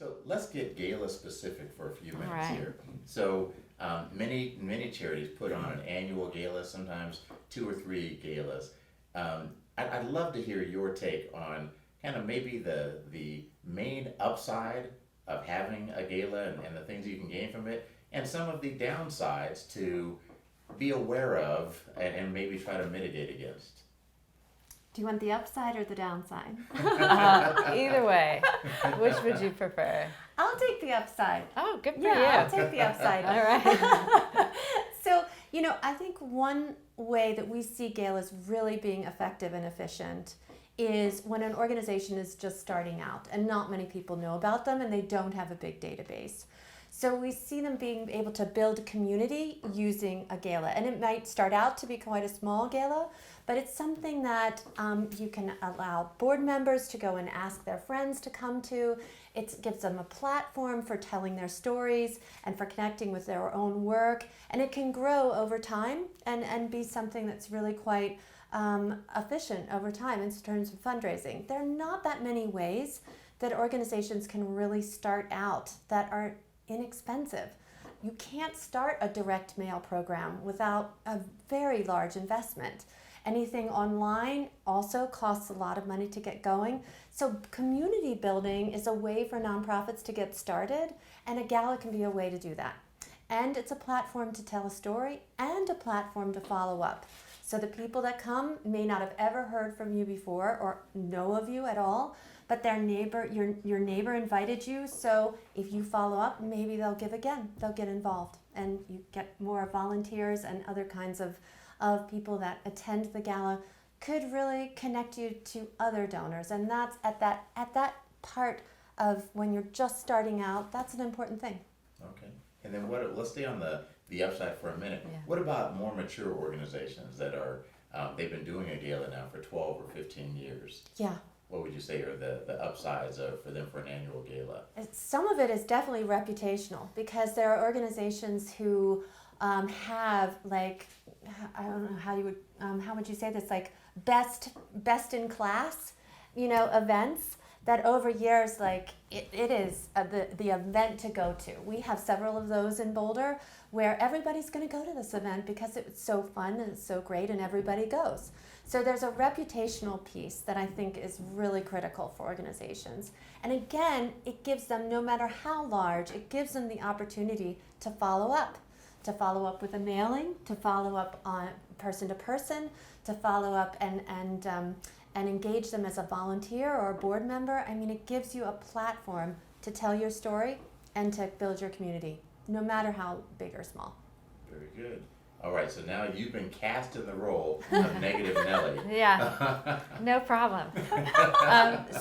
So let's get gala specific for a few All minutes right. here. So many charities put on an annual gala, sometimes two or three galas. I'd love to hear your take on kind of maybe the main upside of having a gala and the things you can gain from it, and some of the downsides to be aware of and maybe try to mitigate against. Do you want the upside or the downside? Either way, which would you prefer? I'll take the upside. Oh, good for Yeah, I'll you. take the upside. All right. So, I think one way that we see galas really being effective and efficient is when an organization is just starting out and not many people know about them and they don't have a big database. So we see them being able to build community using a gala. And it might start out to be quite a small gala, but it's something that you can allow board members to go and ask their friends to come to. It gives them a platform for telling their stories and for connecting with their own work. And it can grow over time and be something that's really quite efficient over time in terms of fundraising. There are not that many ways that organizations can really start out that are inexpensive. You can't start a direct mail program without a very large investment. Anything online also costs a lot of money to get going. So community building is a way for nonprofits to get started, and a gala can be a way to do that. And it's a platform to tell a story and a platform to follow up. So the people that come may not have ever heard from you before or know of you at all, but their neighbor, your neighbor invited you, so if you follow up, maybe they'll give again, they'll get involved, and you get more volunteers and other kinds of people that attend the gala could really connect you to other donors. And that's at that part of when you're just starting out, that's an important thing. Okay. And then let's stay on the upside for a minute. Yeah. What about more mature organizations that are, they've been doing a gala now for 12 or 15 years? Yeah. What would you say are the upsides for them for an annual gala? Some of it is definitely reputational because there are organizations who have, like, I don't know how would you say this, like best in class, events that over years, like it is the event to go to. We have several of those in Boulder where everybody's going to go to this event because it's so fun and it's so great and everybody goes. So there's a reputational piece that I think is really critical for organizations. And again, it gives them, no matter how large, it gives them the opportunity to follow up with a mailing, to follow up on person to person, to follow up and engage them as a volunteer or a board member. I mean, it gives you a platform to tell your story and to build your community, no matter how big or small. Very good. All right, so now you've been cast in the role of Negative Nelly. Yeah, no problem.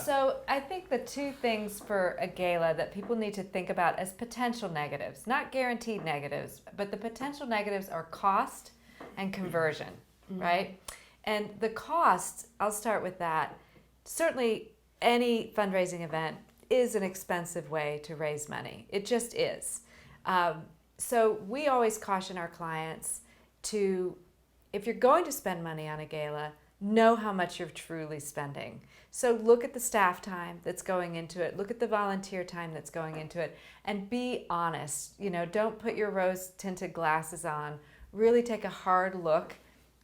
So I think the two things for a gala that people need to think about as potential negatives, not guaranteed negatives, but the potential negatives are cost and conversion, right? And the cost, I'll start with that. Certainly any fundraising event is an expensive way to raise money. It just is. So we always caution our clients to, if you're going to spend money on a gala, know how much you're truly spending. So look at the staff time that's going into it, look at the volunteer time that's going into it, and be honest. Don't put your rose-tinted glasses on. Really take a hard look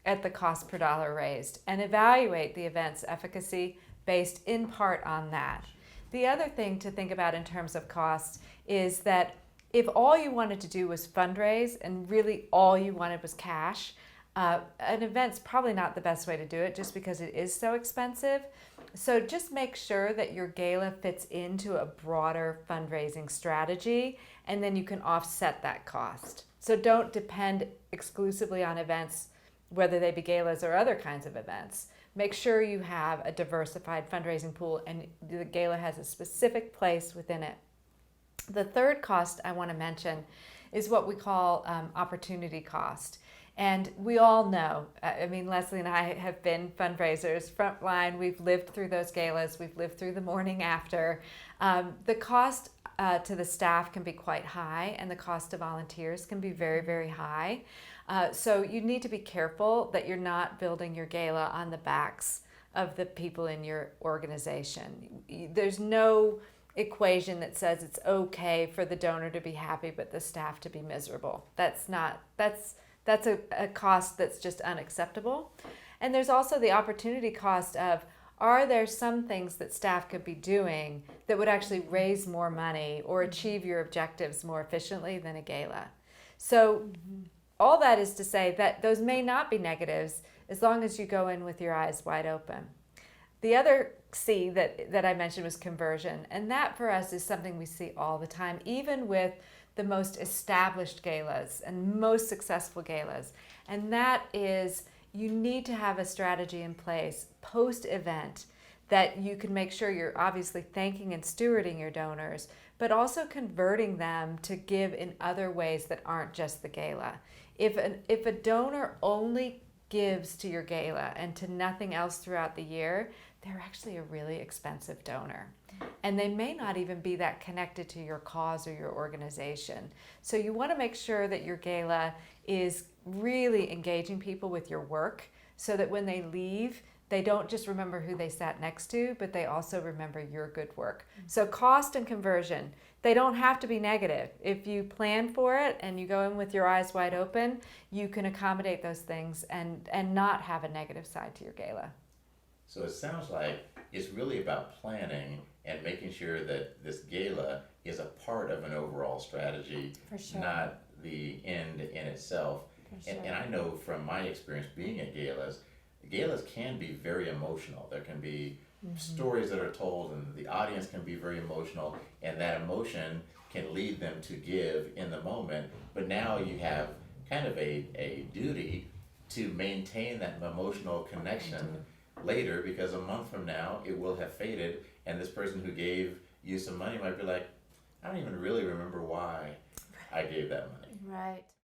at the cost per dollar raised and evaluate the event's efficacy based in part on that. The other thing to think about in terms of cost is that if all you wanted to do was fundraise and really all you wanted was cash, an event's probably not the best way to do it just because it is so expensive. So just make sure that your gala fits into a broader fundraising strategy, and then you can offset that cost. So don't depend exclusively on events, whether they be galas or other kinds of events. Make sure you have a diversified fundraising pool and the gala has a specific place within it. The third cost I want to mention is what we call opportunity cost. And we all know, Leslie and I have been fundraisers, frontline, we've lived through those galas, we've lived through the morning after. The cost to the staff can be quite high and the cost to volunteers can be very, very high. So you need to be careful that you're not building your gala on the backs of the people in your organization. There's no equation that says it's okay for the donor to be happy but the staff to be miserable. That's a cost that's just unacceptable. And there's also the opportunity cost of, are there some things that staff could be doing that would actually raise more money or achieve your objectives more efficiently than a gala? So all that is to say that those may not be negatives as long as you go in with your eyes wide open. The other C that I mentioned was conversion, and that for us is something we see all the time, even with the most established galas and most successful galas. And that is, you need to have a strategy in place post-event that you can make sure you're obviously thanking and stewarding your donors, but also converting them to give in other ways that aren't just the gala. If a donor only gives to your gala and to nothing else throughout the year, they're actually a really expensive donor. And they may not even be that connected to your cause or your organization. So you want to make sure that your gala is really engaging people with your work so that when they leave, they don't just remember who they sat next to, but they also remember your good work. So cost and conversion, they don't have to be negative. If you plan for it and you go in with your eyes wide open, you can accommodate those things and not have a negative side to your gala. So it sounds like it's really about planning and making sure that this gala is a part of an overall strategy, For sure. not the end in itself. For sure. And I know from my experience being at galas can be very emotional. There can be stories that are told and the audience can be very emotional, and that emotion can lead them to give in the moment. But now you have kind of a duty to maintain that emotional connection later, because a month from now it will have faded, and this person who gave you some money might be like, I don't even really remember why I gave that money. Right.